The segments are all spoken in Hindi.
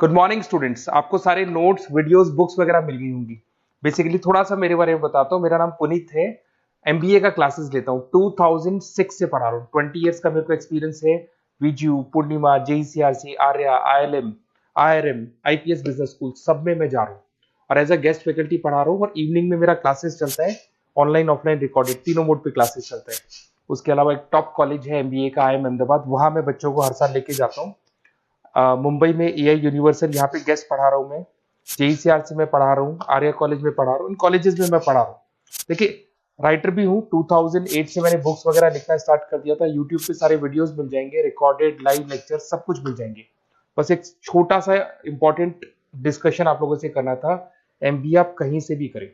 Good morning students. आपको सारे नोट्स वीडियोस बुक्स वगैरह मिल गई होंगी। बेसिकली थोड़ा सा मेरे बारे में बताता हूँ। मेरा नाम पुनीत है। एमबीए का क्लासेस लेता हूँ। 2006 से पढ़ा रहा हूँ। 20 इयर्स का मेरे को एक्सपीरियंस है। Viju, Poornima, JECRC, Arya, ILM, IRM, IPS business school सब में मैं जा रहा हूँ और एज अ गेस्ट फैकल्टी पढ़ा रहा हूँ। और इवनिंग में मेरा क्लासेस चलता है, ऑनलाइन ऑफलाइन रिकॉर्डेड, तीनों मोड पे क्लासेस चलता है। उसके अलावा एक टॉप कॉलेज है एमबीए का, आईएम अहमदाबाद, वहां मैं बच्चों को हर साल लेके जाता हूँ। मुंबई में एआई यूनिवर्सल, यहाँ पे गेस्ट पढ़ा रहा हूँ मैं। जेईसीआरसी में पढ़ा रहा हूँ, आर्या कॉलेज में पढ़ा रहा हूँ। इन कॉलेजेस में मैं पढ़ा रहा हूँ। देखिए, राइटर भी हूँ। 2008 से मैंने बुक्स वगैरह लिखना स्टार्ट कर दिया था। यूट्यूब पे सारे वीडियोस मिल जाएंगे, रिकॉर्डेड लाइव लेक्चर सब कुछ मिल जाएंगे। बस एक छोटा सा इंपॉर्टेंट डिस्कशन आप लोगों से करना था। एमबीए आप कहीं से भी करें,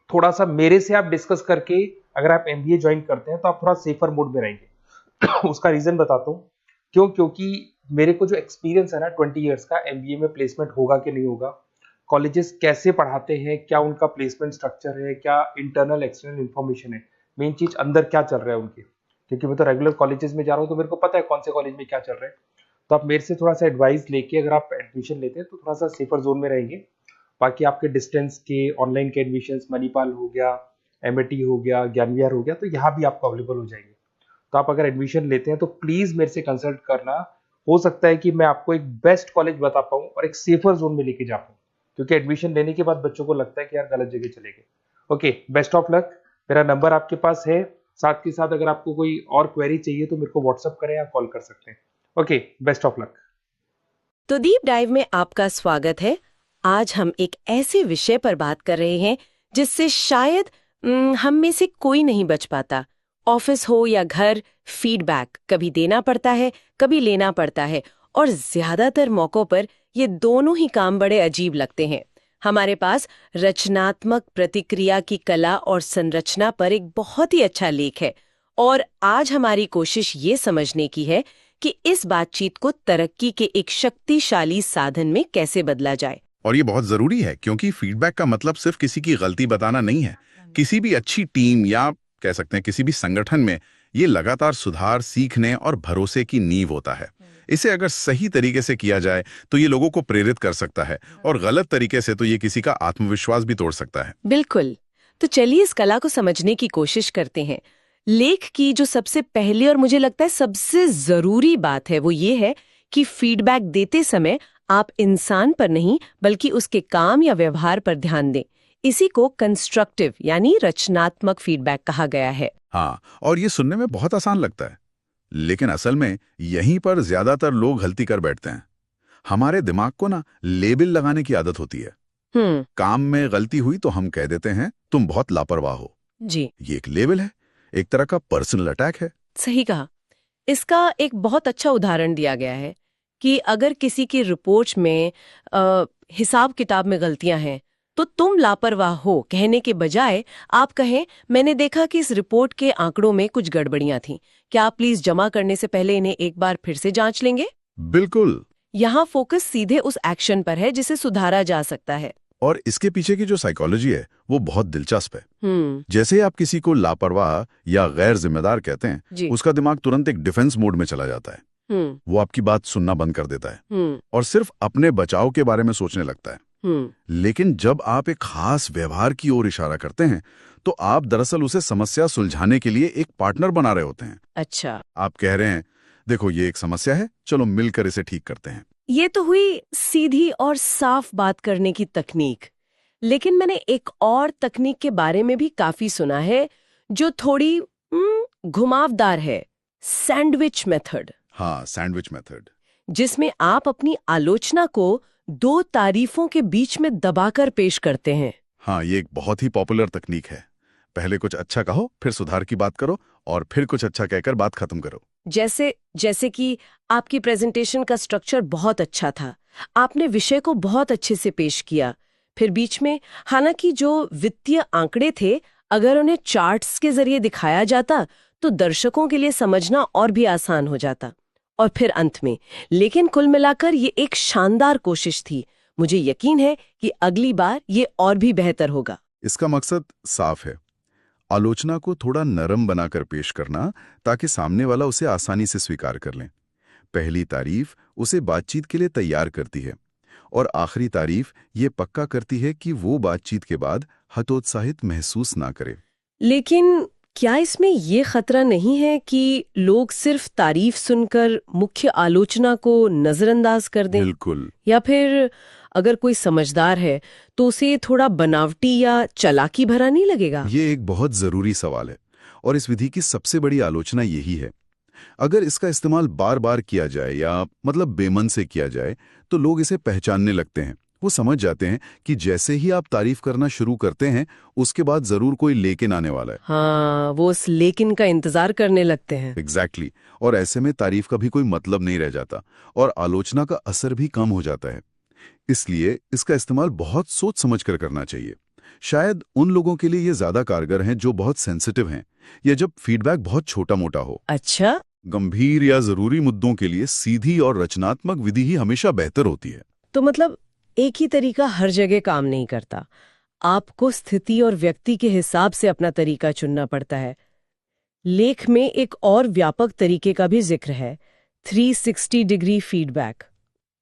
थोड़ा सा मेरे से आप डिस्कस करके अगर आप एमबीए ज्वाइन करते हैं तो आप थोड़ा सेफर मोड में रहेंगे। उसका रीजन बताता हूँ क्यों। क्योंकि मेरे को जो एक्सपीरियंस है ना 20 इयर्स का, एमबीए में प्लेसमेंट होगा कि नहीं होगा, कॉलेजेस कैसे पढ़ाते हैं, क्या उनका प्लेसमेंट स्ट्रक्चर है, क्या इंटरनल एक्सटर्नल इन्फॉर्मेशन है, मेन चीज अंदर क्या चल रहा है उनके। क्योंकि मैं तो रेगुलर कॉलेजेस में जा रहा हूँ तो मेरे को पता है कौन से कॉलेज में क्या चल रहा है। तो आप मेरे से थोड़ा सा एडवाइस लेके अगर आप एडमिशन लेते हैं तो थोड़ा सा सेफर जोन में रहेंगे। बाकी आपके डिस्टेंस के ऑनलाइन के एडमिशन, मणिपाल हो गया, एमएटी हो गया, ज्ञान विहार हो गया, तो यहाँ भी आपको अवेलेबल हो जाएंगे। तो आप अगर एडमिशन लेते हैं तो प्लीज मेरे से कंसल्ट करना। हो सकता है कि मैं आपको एक बेस्ट कॉलेज बता पाऊं और एक सेफर जोन में लेके जा पाऊं। क्योंकि एडमिशन लेने के बाद बच्चों को लगता है कि यार गलत जगह चले गए। Okay, best of luck. मेरा नंबर आपके पास है। साथ के साथ अगर आपको कोई और क्वेरी चाहिए तो मेरे को व्हाट्सअप करें या कॉल कर सकते हैं। Okay, best of luck. तो डीप डाइव में आपका स्वागत है। आज हम एक ऐसे विषय पर बात कर रहे हैं जिससे शायद हम में से कोई नहीं बच पाता। ऑफिस हो या घर, फीडबैक कभी देना पड़ता है, कभी लेना पड़ता है, और ज्यादातर मौकों पर ये दोनों ही काम बड़े अजीब लगते हैं। हमारे पास रचनात्मक प्रतिक्रिया की कला और संरचना पर एक बहुत ही अच्छा लेख है, और आज हमारी कोशिश ये समझने की है कि इस बातचीत को तरक्की के एक शक्तिशाली साधन में कैसे बदला जाए। और ये बहुत जरूरी है क्योंकि फीडबैक का मतलब सिर्फ किसी की गलती बताना नहीं है। किसी भी अच्छी टीम या कह सकते हैं किसी भी संगठन में ये लगातार सुधार, सीखने और भरोसे की नींव होता है। इसे अगर सही तरीके से किया जाए तो ये लोगों को प्रेरित कर सकता है, और गलत तरीके से तो ये किसी का आत्मविश्वास भी तोड़ सकता है। बिल्कुल। तो चलिए इस कला को समझने की कोशिश करते हैं। लेख की जो सबसे पहली और मुझे लगता है सबसे जरूरी बात है वो ये है कि फीडबैक देते समय आप इंसान पर नहीं बल्कि उसके काम या व्यवहार पर ध्यान दें। इसी को कंस्ट्रक्टिव यानी रचनात्मक फीडबैक कहा गया है। हाँ, और ये सुनने में बहुत आसान लगता है, लेकिन असल में यहीं पर ज्यादातर लोग गलती कर बैठते हैं। हमारे दिमाग को ना लेबल लगाने की आदत होती है। काम में गलती हुई तो हम कह देते हैं तुम बहुत लापरवाह हो। जी, ये एक लेबल है, एक तरह का पर्सनल अटैक है। सही कहा। इसका एक बहुत अच्छा उदाहरण दिया गया है कि अगर किसी की रिपोर्ट में हिसाब किताब में गलतियां हैं तो तुम लापरवाह हो कहने के बजाय आप कहें मैंने देखा कि इस रिपोर्ट के आंकड़ों में कुछ गड़बड़ियां थीं, क्या आप प्लीज जमा करने से पहले इन्हें एक बार फिर से जांच लेंगे। बिल्कुल। यहाँ फोकस सीधे उस एक्शन पर है जिसे सुधारा जा सकता है। और इसके पीछे की जो साइकोलॉजी है वो बहुत दिलचस्प है। जैसे ही आप किसी को लापरवाह या गैर जिम्मेदार कहते हैं, उसका दिमाग तुरंत एक डिफेंस मोड में चला जाता है। वो आपकी बात सुनना बंद कर देता है और सिर्फ अपने बचाव के बारे में सोचने लगता है। लेकिन जब आप एक खास व्यवहार की ओर इशारा करते हैं तो आप दरअसल उसे समस्या सुलझाने के लिए एक पार्टनर बना रहे होते हैं। अच्छा, आप कह रहे हैं देखो ये एक समस्या है, चलो मिलकर इसे ठीक करते हैं। ये तो हुई सीधी और साफ बात करने की तकनीक। लेकिन मैंने एक और तकनीक के बारे में भी काफी सुना है जो थोड़ी घुमावदार है, सैंडविच मेथड। हाँ, सैंडविच मेथड, जिसमें आप अपनी आलोचना को दो तारीफों के बीच में दबाकर पेश करते हैं। हाँ, ये एक बहुत ही पॉपुलर तकनीक है। पहले कुछ अच्छा कहो, फिर सुधार की बात करो, और फिर कुछ अच्छा कहकर बात खत्म करो। जैसे कि आपकी प्रेजेंटेशन का स्ट्रक्चर बहुत अच्छा था, आपने विषय को बहुत अच्छे से पेश किया, फिर बीच में हालांकि जो वित्तीय आंकड़े थे अगर उन्हें चार्ट्स के जरिए दिखाया जाता तो दर्शकों के लिए समझना और भी आसान हो जाता, और फिर अंत में लेकिन कुल मिलाकर ये एक शानदार कोशिश थी, मुझे यकीन है कि अगली बार ये और भी बेहतर होगा। इसका मकसद साफ है, आलोचना को थोड़ा नरम बनाकर पेश करना ताकि सामने वाला उसे आसानी से स्वीकार कर लें। पहली तारीफ उसे बातचीत के लिए तैयार करती है, और आखिरी तारीफ ये पक्का करती है कि वो बातचीत के बाद हतोत्साहित महसूस ना करे। लेकिन क्या इसमें ये खतरा नहीं है कि लोग सिर्फ तारीफ सुनकर मुख्य आलोचना को नजरअंदाज कर दें? बिल्कुल। या फिर अगर कोई समझदार है तो उसे थोड़ा बनावटी या चालाकी भरा नहीं लगेगा? ये एक बहुत जरूरी सवाल है और इस विधि की सबसे बड़ी आलोचना यही है। अगर इसका इस्तेमाल बार बार किया जाए या मतलब बेमन से किया जाए तो लोग इसे पहचानने लगते हैं। वो समझ जाते हैं कि जैसे ही आप तारीफ करना शुरू करते हैं उसके बाद जरूर कोई लेकिन आने वाला है। हाँ, वो उस लेकिन का इंतजार करने लगते हैं। एग्जैक्टली। और ऐसे में तारीफ का भी कोई मतलब नहीं रह जाता और आलोचना का असर भी कम हो जाता है। इसलिए इसका इस्तेमाल बहुत सोच समझ कर करना चाहिए। शायद उन लोगों के लिए ये ज्यादा कारगर हैं जो बहुत सेंसिटिव हैं या जब फीडबैक बहुत छोटा मोटा हो। अच्छा, गंभीर या जरूरी मुद्दों के लिए सीधी और रचनात्मक विधि ही हमेशा बेहतर होती है। तो मतलब एक ही तरीका हर जगह काम नहीं करता, आपको स्थिति और व्यक्ति के हिसाब से अपना तरीका चुनना पड़ता है। लेख में एक और व्यापक तरीके का भी जिक्र है, 360 डिग्री फीडबैक।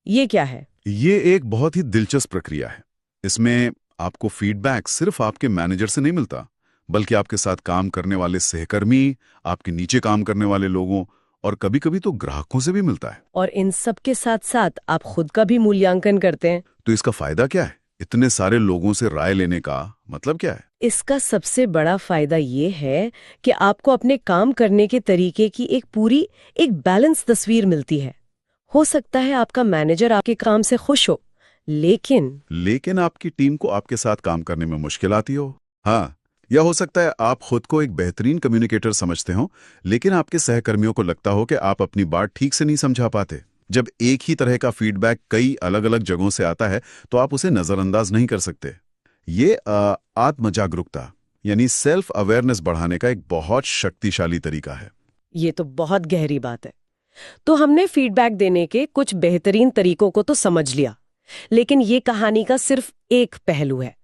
ये क्या है? ये एक बहुत ही दिलचस्प प्रक्रिया है। इसमें आपको फीडबैक सिर्फ आपके मैनेजर से नहीं मिलता, बल्कि आपके साथ काम करने वाले सहकर्मी, आपके नीचे काम करने वाले लोगों और कभी-कभी तो ग्राहकों से भी मिलता है। और इन सब के साथ साथ आप खुद का भी मूल्यांकन करते हैं। तो इसका फायदा क्या है? इतने सारे लोगों से राय लेने का मतलब क्या है? इसका सबसे बड़ा फायदा ये है कि आपको अपने काम करने के तरीके की एक बैलेंस तस्वीर मिलती है। हो सकता है आपका मैनेजर आपके काम से खुश हो, लेकिन आपकी टीम को आपके साथ काम करने में मुश्किल आती हो। हाँ, या हो सकता है आप खुद को एक बेहतरीन कम्युनिकेटर समझते हो, लेकिन आपके सहकर्मियों को लगता हो कि आप अपनी बात ठीक से नहीं समझा पाते। जब एक ही तरह का फीडबैक कई अलग अलग जगहों से आता है तो आप उसे नजरअंदाज नहीं कर सकते। ये आत्मजागरूकता यानी सेल्फ अवेयरनेस बढ़ाने का एक बहुत शक्तिशाली तरीका है। ये तो बहुत गहरी बात है। तो हमने फीडबैक देने के कुछ बेहतरीन तरीकों को तो समझ लिया, लेकिन ये कहानी का सिर्फ एक पहलू है।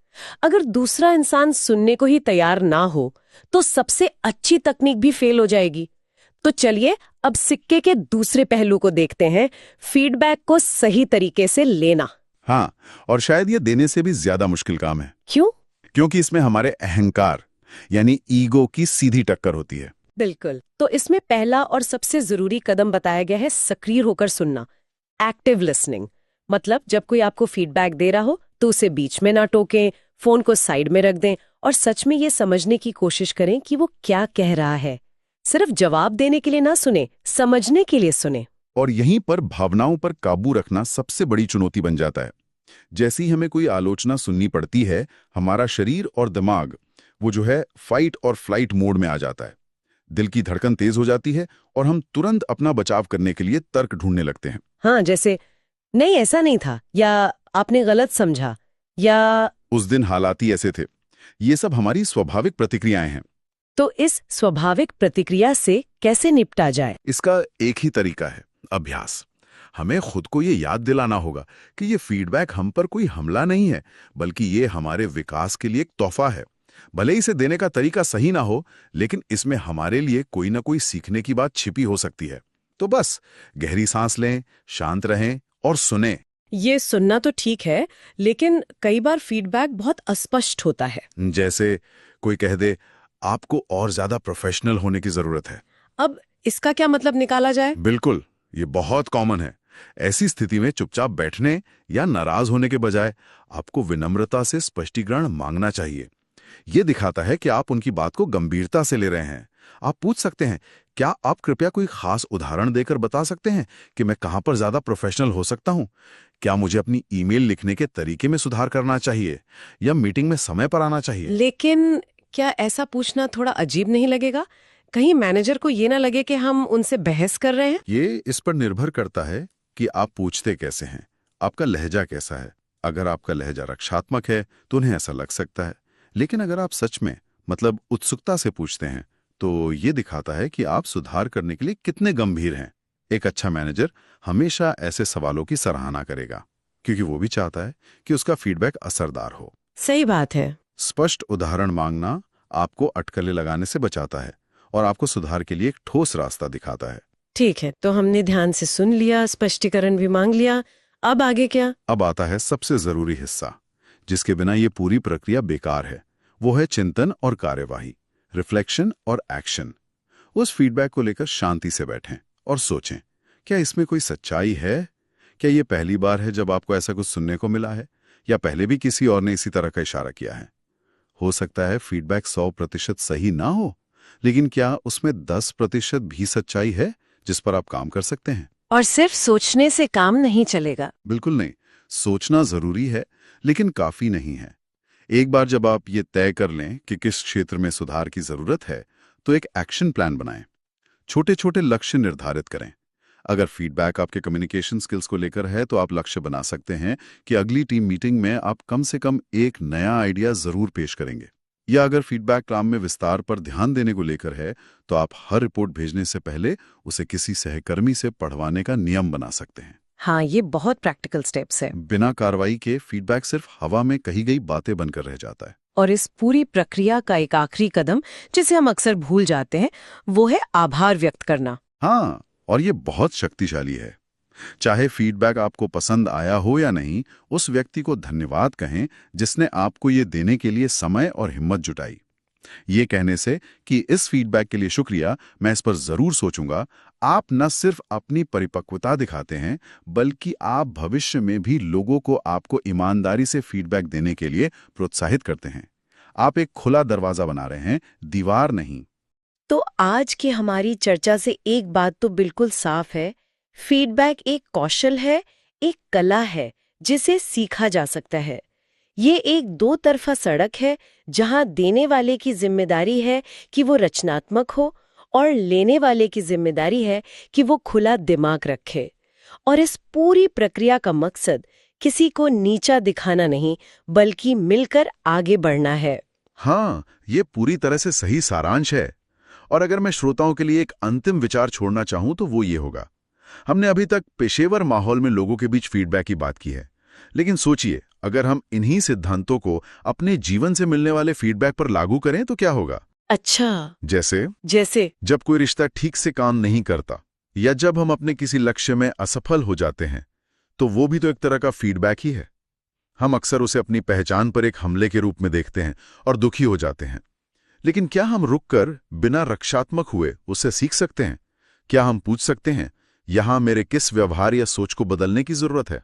अगर दूसरा इंसान सुनने को ही तैयार ना हो तो सबसे अच्छी तकनीक भी फेल हो जाएगी। तो चलिए अब सिक्के के दूसरे पहलू को देखते हैं, फीडबैक को सही तरीके से लेना। हाँ, और शायद ये देने से भी ज्यादा मुश्किल काम है। क्यों? क्योंकि इसमें हमारे अहंकार यानी ईगो की सीधी टक्कर होती है। बिल्कुल। तो इसमें पहला और सबसे जरूरी कदम बताया गया है सक्रिय होकर सुनना, एक्टिव लिसनिंग। मतलब जब कोई आपको फीडबैक दे रहा हो तो उसे बीच में ना टोकें, फोन को साइड में रख दें और सच में ये समझने की कोशिश करें कि वो क्या कह रहा है। सिर्फ जवाब देने के लिए ना सुने, समझने के लिए सुने। और यहीं पर भावनाओं पर काबू रखना सबसे बड़ी चुनौती बन जाता है। जैसे ही हमें कोई आलोचना सुननी पड़ती है, हमारा शरीर और दिमाग वो जो है फाइट और फ्लाइट मोड में आ जाता है। दिल की धड़कन तेज हो जाती है और हम तुरंत अपना बचाव करने के लिए तर्क ढूंढने लगते हैं। हाँ, जैसे नहीं ऐसा नहीं था, या आपने गलत समझा, या उस दिन हालात ही ऐसे थे। ये सब हमारी स्वाभाविक प्रतिक्रियाएं हैं। तो इस स्वाभाविक प्रतिक्रिया से कैसे निपटा जाए? इसका एक ही तरीका है, अभ्यास। हमें खुद को ये याद दिलाना होगा कि ये फीडबैक हम पर कोई हमला नहीं है, बल्कि ये हमारे विकास के लिए एक तोहफा है। भले इसे देने का तरीका सही ना हो, लेकिन इसमें हमारे लिए कोई ना कोई सीखने की बात छिपी हो सकती है। तो बस गहरी सांस लें, शांत रहें और सुनें। ये सुनना तो ठीक है, लेकिन कई बार फीडबैक बहुत अस्पष्ट होता है। जैसे कोई कह दे, आपको और ज्यादा प्रोफेशनल होने की जरूरत है। अब इसका क्या मतलब निकाला जाए? बिल्कुल, ये बहुत कॉमन है। ऐसी स्थिति में चुपचाप बैठने या नाराज होने के बजाय आपको विनम्रता से स्पष्टीकरण मांगना चाहिए। ये दिखाता है कि आप उनकी बात को गंभीरता से ले रहे हैं। आप पूछ सकते हैं, क्या आप कृपया कोई खास उदाहरण देकर बता सकते हैं कि मैं कहां पर ज्यादा प्रोफेशनल हो सकता हूं? क्या मुझे अपनी ईमेल लिखने के तरीके में सुधार करना चाहिए या मीटिंग में समय पर आना चाहिए? लेकिन क्या ऐसा पूछना थोड़ा अजीब नहीं लगेगा? कहीं मैनेजर को ये ना लगे कि हम उनसे बहस कर रहे हैं? ये इस पर निर्भर करता है कि आप पूछते कैसे हैं, आपका लहजा कैसा है। अगर आपका लहजा रक्षात्मक है तो उन्हें ऐसा लग सकता है, लेकिन अगर आप सच में मतलब उत्सुकता से पूछते हैं तो ये दिखाता है कि आप सुधार करने के लिए कितने गंभीर हैं। एक अच्छा मैनेजर हमेशा ऐसे सवालों की सराहना करेगा, क्योंकि वो भी चाहता है कि उसका फीडबैक असरदार हो। सही बात है। स्पष्ट उदाहरण मांगना आपको अटकलें लगाने से बचाता है और आपको सुधार के लिए एक ठोस रास्ता दिखाता है। ठीक है, तो हमने ध्यान से सुन लिया, स्पष्टीकरण भी मांग लिया। अब आगे क्या? अब आता है सबसे जरूरी हिस्सा, जिसके बिना ये पूरी प्रक्रिया बेकार है। वो है चिंतन और कार्यवाही, रिफ्लेक्शन और एक्शन। उस फीडबैक को लेकर शांति से बैठें और सोचें, क्या इसमें कोई सच्चाई है? क्या ये पहली बार है जब आपको ऐसा कुछ सुनने को मिला है, या पहले भी किसी और ने इसी तरह का इशारा किया है? हो सकता है फीडबैक 100% सही ना हो, लेकिन क्या उसमें 10% भी सच्चाई है जिस पर आप काम कर सकते हैं? और सिर्फ सोचने से काम नहीं चलेगा। बिल्कुल नहीं। सोचना जरूरी है, लेकिन काफी नहीं है। एक बार जब आप ये तय कर लें कि किस क्षेत्र में सुधार की जरूरत है, तो एक एक्शन प्लान बनाएं। छोटे छोटे लक्ष्य निर्धारित करें। अगर फीडबैक आपके कम्युनिकेशन स्किल्स को लेकर है, तो आप लक्ष्य बना सकते हैं कि अगली टीम मीटिंग में आप कम से कम एक नया आइडिया जरूर पेश करेंगे। या अगर फीडबैक काम में विस्तार पर ध्यान देने को लेकर है, तो आप हर रिपोर्ट भेजने से पहले उसे किसी सहकर्मी से पढ़वाने का नियम बना सकते हैं। हाँ, ये बहुत प्रैक्टिकल स्टेप्स है। बिना कार्रवाई के फीडबैक सिर्फ हवा में कही गई बातें बनकर रह जाता है। और इस पूरी प्रक्रिया का एक आखिरी कदम, जिसे हम अक्सर भूल जाते हैं, वो है आभार व्यक्त करना। हाँ, और ये बहुत शक्तिशाली है। चाहे फीडबैक आपको पसंद आया हो या नहीं, उस व्यक्ति को धन्यवाद कहें जिसने आपको ये देने के लिए समय और हिम्मत जुटाई। ये कहने से कि इस फीडबैक के लिए शुक्रिया, मैं इस पर जरूर सोचूंगा, आप न सिर्फ अपनी परिपक्वता दिखाते हैं, बल्कि आप भविष्य में भी लोगों को आपको ईमानदारी से फीडबैक देने के लिए प्रोत्साहित करते हैं। आप एक खुला दरवाजा बना रहे हैं, दीवार नहीं। तो आज की हमारी चर्चा से एक बात तो बिल्कुल साफ है, फीडबैक एक कौशल है, एक कला है जिसे सीखा जा सकता है। ये एक दो तरफा सड़क है, जहां देने वाले की जिम्मेदारी है कि वो रचनात्मक हो, और लेने वाले की जिम्मेदारी है कि वो खुला दिमाग रखे। और इस पूरी प्रक्रिया का मकसद किसी को नीचा दिखाना नहीं, बल्कि मिलकर आगे बढ़ना है। हाँ, ये पूरी तरह से सही सारांश है। और अगर मैं श्रोताओं के लिए एक अंतिम विचार छोड़ना चाहूं, तो वो ये होगा। हमने अभी तक पेशेवर माहौल में लोगों के बीच फीडबैक की बात की है, लेकिन सोचिए, अगर हम इन्हीं सिद्धांतों को अपने जीवन से मिलने वाले फीडबैक पर लागू करें तो क्या होगा? अच्छा, जैसे जब कोई रिश्ता ठीक से काम नहीं करता, या जब हम अपने किसी लक्ष्य में असफल हो जाते हैं, तो वो भी तो एक तरह का फीडबैक ही है। हम अक्सर उसे अपनी पहचान पर एक हमले के रूप में देखते हैं और दुखी हो जाते हैं। लेकिन क्या हम रुककर बिना रक्षात्मक हुए उससे सीख सकते हैं? क्या हम पूछ सकते हैं, यहां मेरे किस व्यवहार या सोच को बदलने की जरूरत है?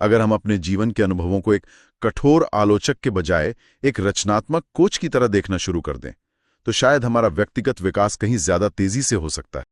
अगर हम अपने जीवन के अनुभवों को एक कठोर आलोचक के बजाय एक रचनात्मक कोच की तरह देखना शुरू कर दें, तो शायद हमारा व्यक्तिगत विकास कहीं ज्यादा तेजी से हो सकता है।